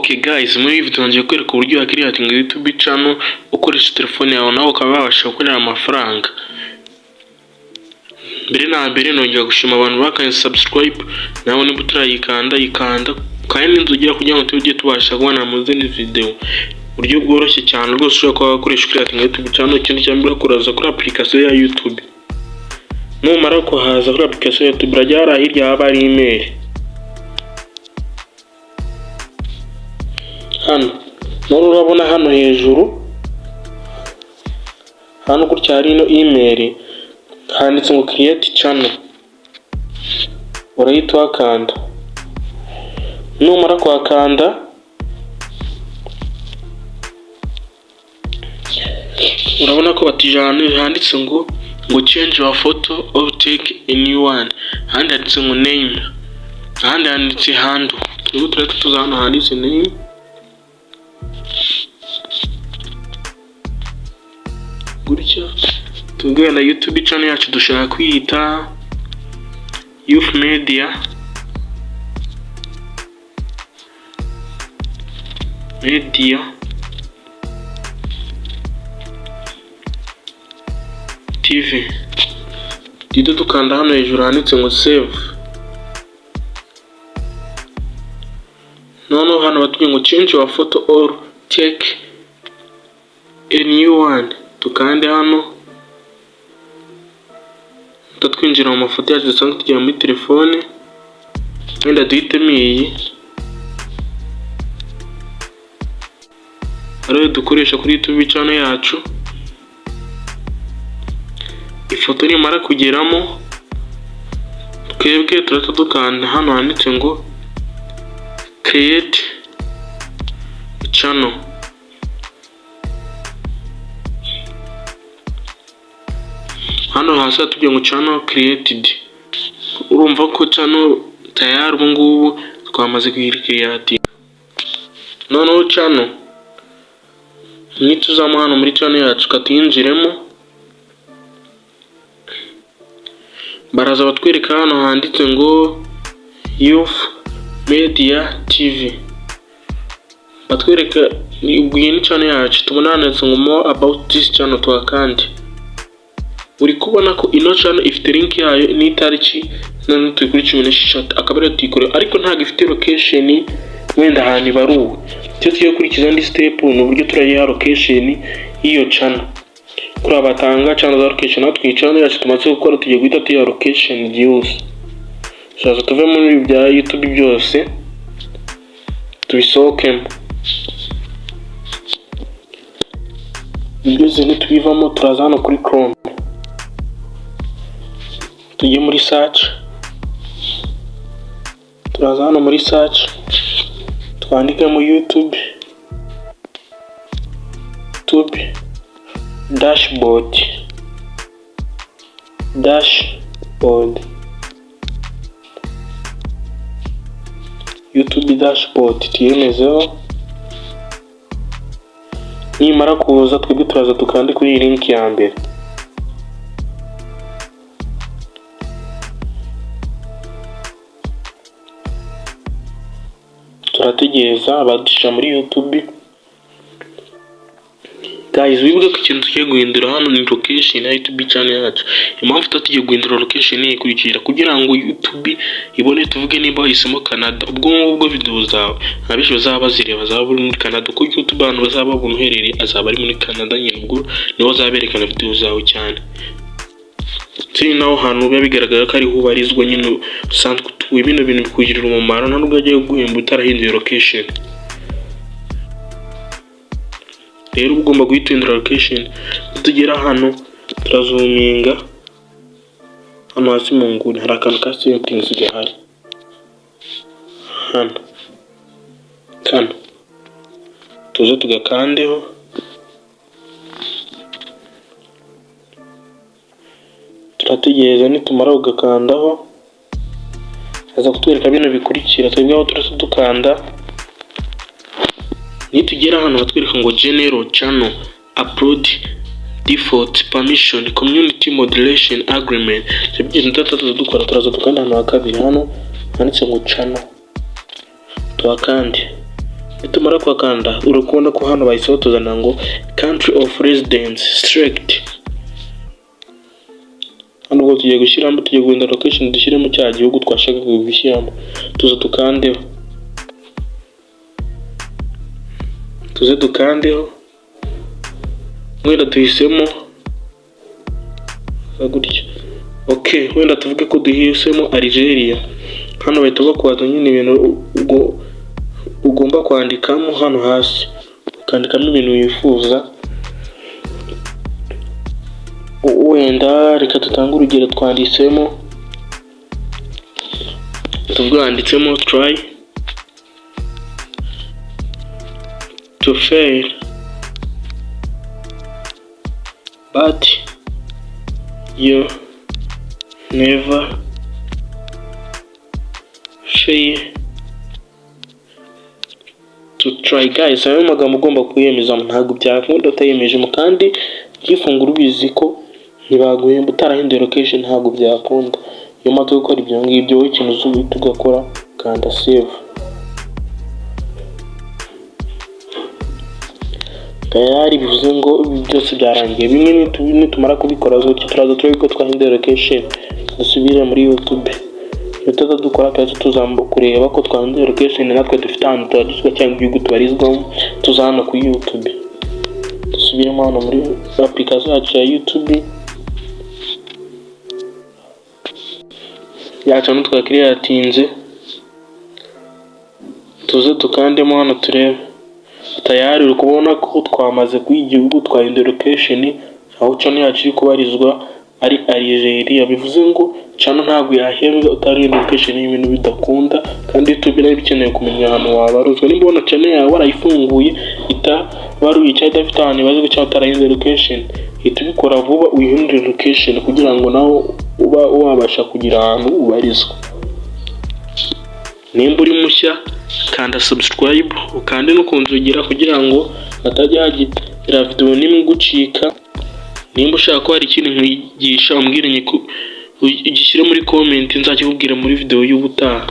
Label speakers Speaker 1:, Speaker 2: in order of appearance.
Speaker 1: Okay guys, muri video ngiye kwereka uburyo wakiriyatinga YouTube channel ukoresheje telefone yawe nawe ukaba wabasha gukorera amafaranga. Mbere na mbere nongera gushima abantu bakanye subscribe nawe niba utarayikanda kandi n'inzugira kugira ngo tujye tubasha kubona mu zindi video. Uburyo bworoshye cyane rwose ushobora kuba wakoresha creating YouTube channel. Ikintu cyambere kuraza kuri application ya YouTube. Numara kuhaza kuri application ya YouTube rajya hirya haba ari email. Hano urabona hano hejuru hano gutya hari ino email handitse ngo create channel. Urahita wakanda, numara kwakanda urabona ko batijana handitse ngo change your photo or take a new one. Handitse ngo name, handitse handle. Tureka tuzana handitse name. Gutya tubwiye na YouTube channel yacu dushaka kwita Youth Media TV. Dito dukanda hano hejuru handitse ngo save. Noneho hano batubwiye ngo change your photo or take a new one. Tukande hano twinjira mu mafoto yacu dusanzwe tugira muri telefone. Wenda duhitemo iyi ariyo dukoresha kuri YouTube channel yacu. Ifoto nimara kugeramo twebwe turata dukanda hano handitse ngo create channel. Hano hasi tujye ngo channel created. Urumva ko channel tayari ubu ngubu twamaze kuyikreatinga. Noneho channel nituzamo hano muri channel yacu katiyinjiremo, baraza batwereka hano handitse ngo Youth Media TV. Batwereka ni channel yacu, tubona handitse ngo more about this channel. Twakandi uri kubona ko ino channel ifite link yayo n'itariki none kuri 16 akabara tikore, ariko ntago ifite location wenda ahantu baruwe. Cyo tugiye kurikiza ndi step n'uburyo turayiha location iyo channel. Kuri abatanga channel za location natwe channel yacu tumaze gukora tugiye guhita tuya location byose. Shaza tuve muri bya YouTube byose tubisohokemo. Ibyo zindi tubivamo turaza hano kuri Chrome. Tujye muri search, turaza hano muri search twandike mu YouTube dashboard YouTube dashboard tiyemezeho. Nimara kuza twebwe turaza tukande kuri iyi link ya mbere. Turategereza abadusha muri YouTube. Guys, wibuke ko ikintu tugiye guhindura hano ni location ya YouTube channel yacu. Impamvu tugiye guhindura location ni ikurikira kugira ngo YouTube ibone tuvuge nimba wahisemo Canada. Ubwo video zawe abishi bazaba bazireba bazaba muri Canada, kuko YouTube abantu bazaba babona uhereye azaba ari muri Canada nyine. Ubwo niho zaberekana video zawe cyane. Turi naho hantu biba bigaragara ko ari ho barizwa nyine usanzwe tuwe ibintu bikugirira umumaro nta nubwo agiye guhemba utarahinduye location. Rero ugomba guhindura location. Tugera hano turazoominga hano hasi mu nguni hari akantu ka settings gahari hano tuze tugakandeho. Turategereza nitumara ugakandaho aza kutwereka bino bikurikira. Twebwe aho turasa dukanda nitugera hano batwereka ngo general channel upload default permission community moderation agreement. Ibyo ntataza dukora turaza dukanda hano hakabiri hano handitse ngo channel. Twakandi nitumara kuhakanda urakubona ko hano bahise batuzana ngo country of residence select. Hano ubwo tugiye gushyiramo, tugiye guhindura location dushyiremo cya gihugu twashakaga gushyiramo. Tuze dukandeho wenda duhisemo gutya. Okay, wenda tuvuge ko duhisemo Algeria. Hano bahita bakwaza nyine ibintu ugomba kwandikamo hano hasi, ukandikamo ibintu wifuza. Wenda reka tutange urugero, twanditsemo try to fail but you never fail to try. Guys, ayo magambo ugomba kuyemeza, ntabwo byakunda utayemeje mu kandi byifungura ubizi ko ntibaguhemba utarahinduye location, ntabwo byakunda. Iyo maze gukora ibyo ngibyo wowe ikintu uzubita ugakora kanda save. Tayari bivuze ngo byose byarangiye. Bimwe nitumara kubikora gutyo turaza turebe ko twahinduye location, dusubire muri YouTube. Tutaza dukora kazi tuzamba kureba ko twahinduye location, natwe dufite ahantu turaduswa cyangwa igihugu tubarizwamo, tuzana ku YouTube. Dusubiremo hano muri application yacu ya YouTube yacu, twakiriye yatinze. Tuze dukandemo hano turebe. Tayari uri kubona ko twamaze kuyigihugu twahinduye location, aho channel yacu iri kubarizwa ari Algeria. Bivuze ngo channel ntabwo yahembwa utarinduye location, y'ibintu bidakunda. Kandi YouTube nayo bikeneye kumenya ahantu wabaruzwa. Nimba ubona channel yawe warayifunguye itabaruye cyangwa idafite ahantu ibaze cyangwa utarahinduye location, hita ubikora vuba uyihindure location kugira ngo naho uba wabasha kugira ahantu ubarizwa. Nimba uri mushya kanda subscribe, ukande no kunzogera kugira ngo hatajya hagira video nimwe gucika. Nimba ushaka ko hari ikintu nkwigisha umbwire ugishyire muri comment, nzakikubwira muri video y'ubutaha.